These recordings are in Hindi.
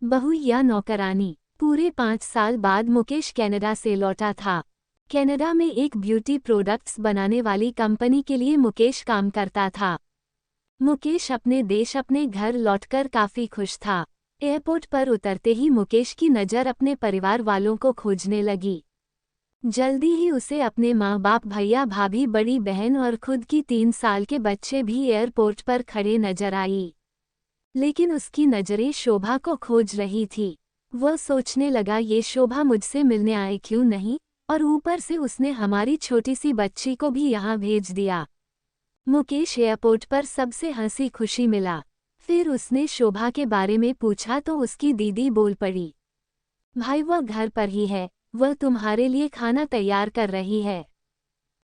बहू या नौकरानी। पूरे 5 साल बाद मुकेश कनाडा से लौटा था। कनाडा में एक ब्यूटी प्रोडक्ट्स बनाने वाली कंपनी के लिए मुकेश काम करता था। मुकेश अपने देश अपने घर लौटकर काफी खुश था। एयरपोर्ट पर उतरते ही मुकेश की नज़र अपने परिवार वालों को खोजने लगी। जल्दी ही उसे अपने माँ बाप, भैया भाभी, बड़ी बहन और खुद की 3 साल के बच्चे भी एयरपोर्ट पर खड़े नजर आई। लेकिन उसकी नज़रें शोभा को खोज रही थी। वह सोचने लगा, ये शोभा मुझसे मिलने आए क्यों नहीं, और ऊपर से उसने हमारी छोटी सी बच्ची को भी यहाँ भेज दिया। मुकेश एयरपोर्ट पर सबसे हंसी खुशी मिला। फिर उसने शोभा के बारे में पूछा तो उसकी दीदी बोल पड़ी, भाई वह घर पर ही है, वह तुम्हारे लिए खाना तैयार कर रही है।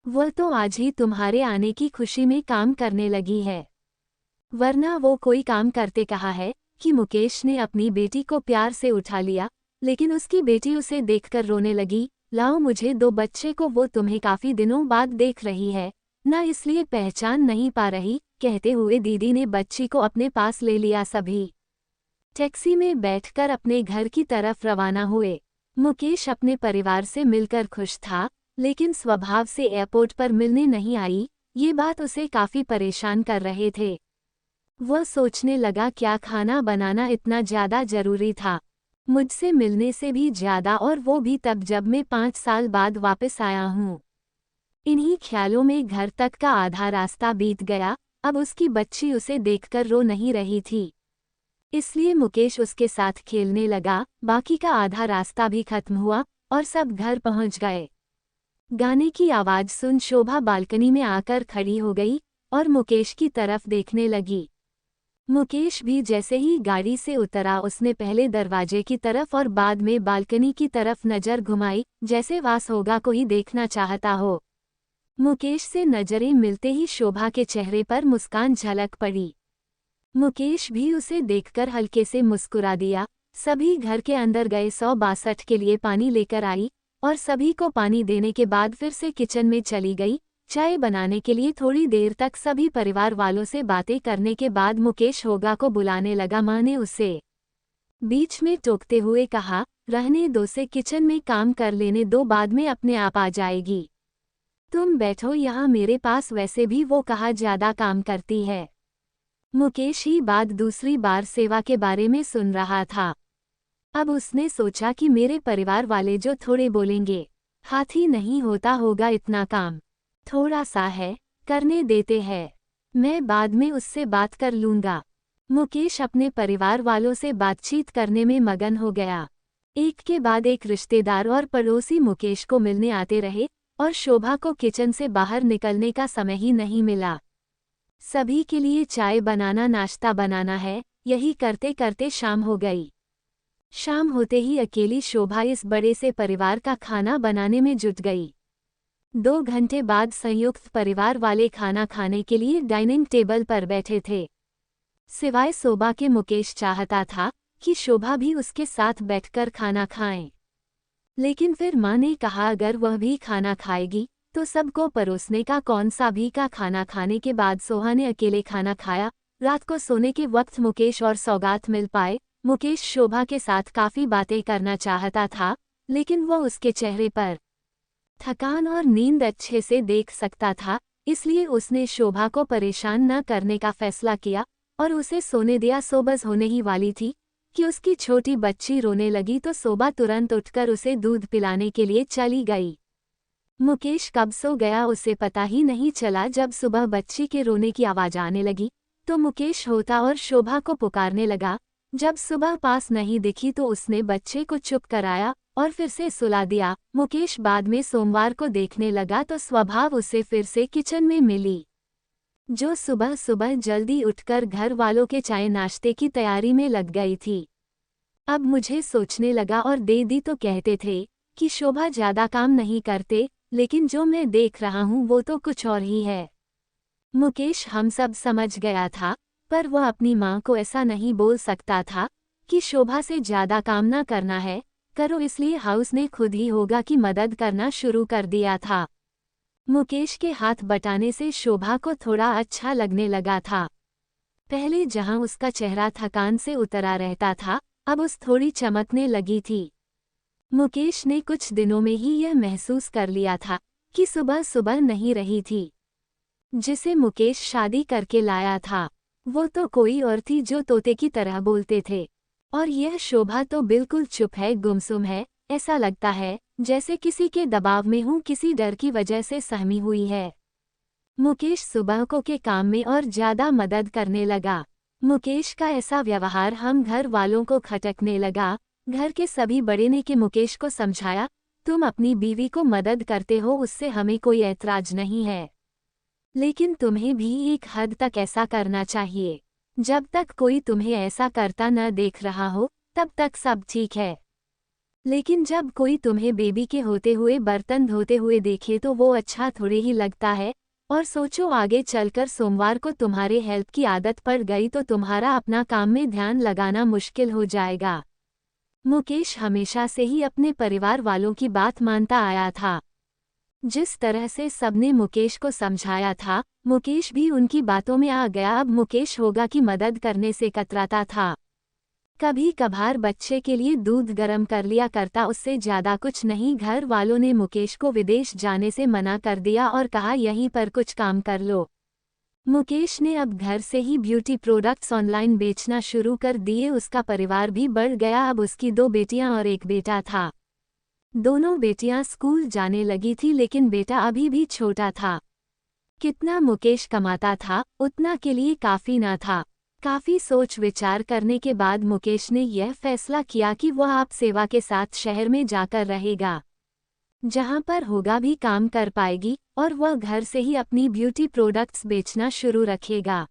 वह तो आज ही तुम्हारे आने की खुशी में काम करने लगी है, वरना वो कोई काम करते कहा है। कि मुकेश ने अपनी बेटी को प्यार से उठा लिया, लेकिन उसकी बेटी उसे देखकर रोने लगी। लाओ मुझे दो बच्चे को, वो तुम्हें काफी दिनों बाद देख रही है ना, इसलिए पहचान नहीं पा रही। कहते हुए दीदी ने बच्ची को अपने पास ले लिया। सभी टैक्सी में बैठकर अपने घर की तरफ रवाना हुए। मुकेश अपने परिवार से मिलकर खुश था, लेकिन स्वभाव से एयरपोर्ट पर मिलने नहीं आई, ये बात उसे काफी परेशान कर रहे थे। वह सोचने लगा, क्या खाना बनाना इतना ज्यादा जरूरी था, मुझसे मिलने से भी ज्यादा, और वो भी तब जब मैं 5 साल बाद वापस आया हूँ। इन्हीं ख्यालों में घर तक का आधा रास्ता बीत गया। अब उसकी बच्ची उसे देखकर रो नहीं रही थी, इसलिए मुकेश उसके साथ खेलने लगा। बाकी का आधा रास्ता भी खत्म हुआ और सब घर पहुंच गए। गाने की आवाज सुन शोभा बालकनी में आकर खड़ी हो गई और मुकेश की तरफ देखने लगी। मुकेश भी जैसे ही गाड़ी से उतरा, उसने पहले दरवाजे की तरफ और बाद में बालकनी की तरफ नजर घुमाई, जैसे वास होगा कोई देखना चाहता हो। मुकेश से नजरें मिलते ही शोभा के चेहरे पर मुस्कान झलक पड़ी। मुकेश भी उसे देखकर हल्के से मुस्कुरा दिया। सभी घर के अंदर गए। 162 के लिए पानी लेकर आई और सभी को पानी देने के बाद फिर से किचन में चली गई। चाय बनाने के लिए थोड़ी देर तक सभी परिवार वालों से बातें करने के बाद मुकेश होगा को बुलाने लगा। माँ ने उसे बीच में टोकते हुए कहा, रहने दो, से किचन में काम कर लेने दो, बाद में अपने आप आ जाएगी। तुम बैठो यहाँ मेरे पास, वैसे भी वो कहाँ ज्यादा काम करती है। मुकेश ही बात दूसरी बार सेवा के बारे में सुन रहा था। अब उसने सोचा कि मेरे परिवार वाले जो थोड़े बोलेंगे, हाथी नहीं होता होगा इतना काम, थोड़ा सा है, करने देते हैं, मैं बाद में उससे बात कर लूंगा। मुकेश अपने परिवार वालों से बातचीत करने में मगन हो गया। एक के बाद एक रिश्तेदार और पड़ोसी मुकेश को मिलने आते रहे और शोभा को किचन से बाहर निकलने का समय ही नहीं मिला। सभी के लिए चाय बनाना, नाश्ता बनाना है, यही करते करते शाम हो गई। शाम होते ही अकेली शोभा इस बड़े से परिवार का खाना बनाने में जुट गई। 2 घंटे बाद संयुक्त परिवार वाले खाना खाने के लिए डाइनिंग टेबल पर बैठे थे। सिवाय शोभा के मुकेश चाहता था कि शोभा भी उसके साथ बैठकर खाना खाएं, लेकिन फिर माँ ने कहा अगर वह भी खाना खाएगी तो सबको परोसने का कौन सा भी का। खाना खाने के बाद सोहा ने अकेले खाना खाया। रात को सोने के वक्त मुकेश और सौगात मिल पाए। मुकेश शोभा के साथ काफी बातें करना चाहता था, लेकिन वह उसके चेहरे पर थकान और नींद अच्छे से देख सकता था, इसलिए उसने शोभा को परेशान न करने का फैसला किया और उसे सोने दिया। सुबह होने ही वाली थी कि उसकी छोटी बच्ची रोने लगी तो शोभा तुरंत उठकर उसे दूध पिलाने के लिए चली गई। मुकेश कब सो गया उसे पता ही नहीं चला। जब सुबह बच्ची के रोने की आवाज आने लगी तो मुकेश होता और शोभा को पुकारने लगा। जब सुबह पास नहीं दिखी तो उसने बच्चे को चुप कराया और फिर से सुला दिया। मुकेश बाद में सोमवार को देखने लगा तो स्वभाव उसे फिर से किचन में मिली, जो सुबह सुबह जल्दी उठकर घर वालों के चाय नाश्ते की तैयारी में लग गई थी। अब मुझे सोचने लगा और दीदी तो कहते थे कि शोभा ज्यादा काम नहीं करते, लेकिन जो मैं देख रहा हूँ वो तो कुछ और ही है। मुकेश हम सब समझ गया था, पर वह अपनी माँ को ऐसा नहीं बोल सकता था कि शोभा से ज्यादा काम ना करना है, करो, इसलिए हाउस ने खुद ही होगा कि मदद करना शुरू कर दिया था। मुकेश के हाथ बटाने से शोभा को थोड़ा अच्छा लगने लगा था। पहले जहां उसका चेहरा थकान से उतरा रहता था, अब उस थोड़ी चमकने लगी थी। मुकेश ने कुछ दिनों में ही यह महसूस कर लिया था कि सुबह सुबह नहीं रही थी। जिसे मुकेश शादी करके लाया था वो तो कोई और थी जो तोते की तरह बोलते थे, और यह शोभा तो बिल्कुल चुप है, गुमसुम है। ऐसा लगता है जैसे किसी के दबाव में हूँ, किसी डर की वजह से सहमी हुई है। मुकेश सुबह को के काम में और ज्यादा मदद करने लगा। मुकेश का ऐसा व्यवहार हम घर वालों को खटकने लगा। घर के सभी बड़े ने के मुकेश को समझाया, तुम अपनी बीवी को मदद करते हो, उससे हमें कोई ऐतराज नहीं है, लेकिन तुम्हें भी एक हद तक ऐसा करना चाहिए। जब तक कोई तुम्हें ऐसा करता न देख रहा हो तब तक सब ठीक है, लेकिन जब कोई तुम्हें बेबी के होते हुए बर्तन धोते हुए देखे तो वो अच्छा थोड़े ही लगता है। और सोचो आगे चलकर सोमवार को तुम्हारे हेल्प की आदत पड़ गई तो तुम्हारा अपना काम में ध्यान लगाना मुश्किल हो जाएगा। मुकेश हमेशा से ही अपने परिवार वालों की बात मानता आया था। जिस तरह से सबने मुकेश को समझाया था, मुकेश भी उनकी बातों में आ गया। अब मुकेश होगा की मदद करने से कतराता था। कभी कभार बच्चे के लिए दूध गर्म कर लिया करता, उससे ज्यादा कुछ नहीं। घर वालों ने मुकेश को विदेश जाने से मना कर दिया और कहा यहीं पर कुछ काम कर लो। मुकेश ने अब घर से ही ब्यूटी प्रोडक्ट्स ऑनलाइन बेचना शुरू कर दिए। उसका परिवार भी बढ़ गया। अब उसकी 2 बेटियां और 1 बेटा था। दोनों बेटियां स्कूल जाने लगी थी, लेकिन बेटा अभी भी छोटा था। कितना मुकेश कमाता था उतना के लिए काफी ना था। काफी सोच विचार करने के बाद मुकेश ने यह फैसला किया कि वह आप सेवा के साथ शहर में जाकर रहेगा, जहां पर होगा भी काम कर पाएगी और वह घर से ही अपनी ब्यूटी प्रोडक्ट्स बेचना शुरू रखेगा।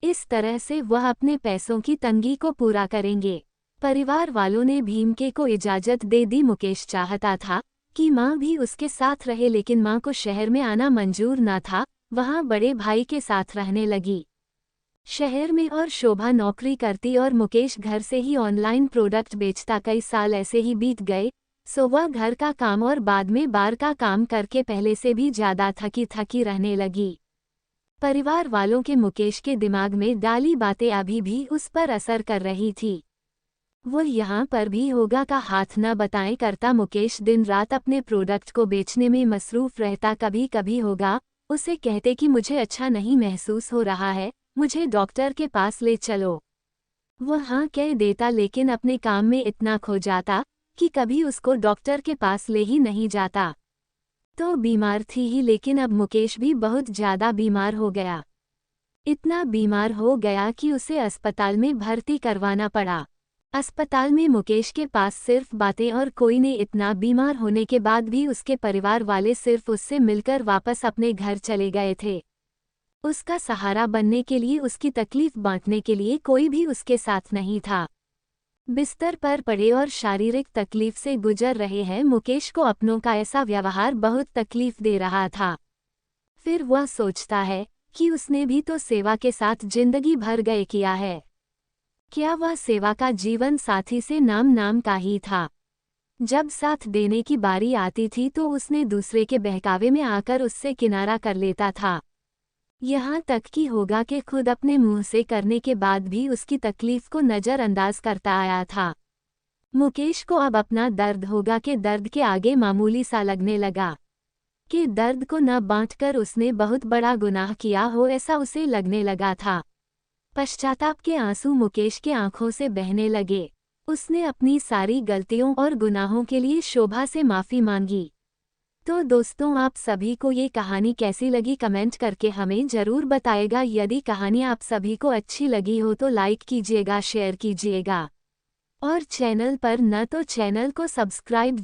इस तरह से वह अपने पैसों की तंगी को पूरा करेंगे। परिवार वालों ने भीमके को इजाजत दे दी। मुकेश चाहता था कि मां भी उसके साथ रहे, लेकिन मां को शहर में आना मंजूर न था। वहां बड़े भाई के साथ रहने लगी शहर में, और शोभा नौकरी करती और मुकेश घर से ही ऑनलाइन प्रोडक्ट बेचता। कई साल ऐसे ही बीत गए। सो वह घर का काम और बाद में बार का काम करके पहले से भी ज्यादा थकी थकी रहने लगी। परिवार वालों के मुकेश के दिमाग में डाली बातें अभी भी उस पर असर कर रही थी। वो यहाँ पर भी होगा का हाथ न बताएं करता। मुकेश दिन रात अपने प्रोडक्ट को बेचने में मसरूफ रहता। कभी कभी होगा उसे कहते कि मुझे अच्छा नहीं महसूस हो रहा है, मुझे डॉक्टर के पास ले चलो। वह हाँ कह देता, लेकिन अपने काम में इतना खो जाता कि कभी उसको डॉक्टर के पास ले ही नहीं जाता। तो बीमार थी ही, लेकिन अब मुकेश भी बहुत ज्यादा बीमार हो गया। इतना बीमार हो गया कि उसे अस्पताल में भर्ती करवाना पड़ा। अस्पताल में मुकेश के पास सिर्फ बातें और कोई नहीं। इतना बीमार होने के बाद भी उसके परिवार वाले सिर्फ उससे मिलकर वापस अपने घर चले गए थे। उसका सहारा बनने के लिए, उसकी तकलीफ बांटने के लिए कोई भी उसके साथ नहीं था। बिस्तर पर पड़े और शारीरिक तकलीफ से गुजर रहे हैं मुकेश को अपनों का ऐसा व्यवहार बहुत तकलीफ दे रहा था। फिर वह सोचता है कि उसने भी तो सेवा के साथ जिंदगी भर गए किया है। क्या वह सेवा का जीवन साथी से नाम का ही था? जब साथ देने की बारी आती थी तो उसने दूसरे के बहकावे में आकर उससे किनारा कर लेता था। यहाँ तक कि होगा कि खुद अपने मुंह से करने के बाद भी उसकी तकलीफ को नज़रअंदाज करता आया था। मुकेश को अब अपना दर्द होगा के दर्द के आगे मामूली सा लगने लगा कि दर्द को न बांटकर उसने बहुत बड़ा गुनाह किया हो, ऐसा उसे लगने लगा था। पश्चाताप के आंसू मुकेश के आंखों से बहने लगे। उसने अपनी सारी गलतियों और गुनाहों के लिए शोभा से माफ़ी मांगी। तो दोस्तों, आप सभी को ये कहानी कैसी लगी कमेंट करके हमें ज़रूर बताएगा। यदि कहानी आप सभी को अच्छी लगी हो तो लाइक कीजिएगा, शेयर कीजिएगा, और चैनल पर न तो चैनल को सब्सक्राइब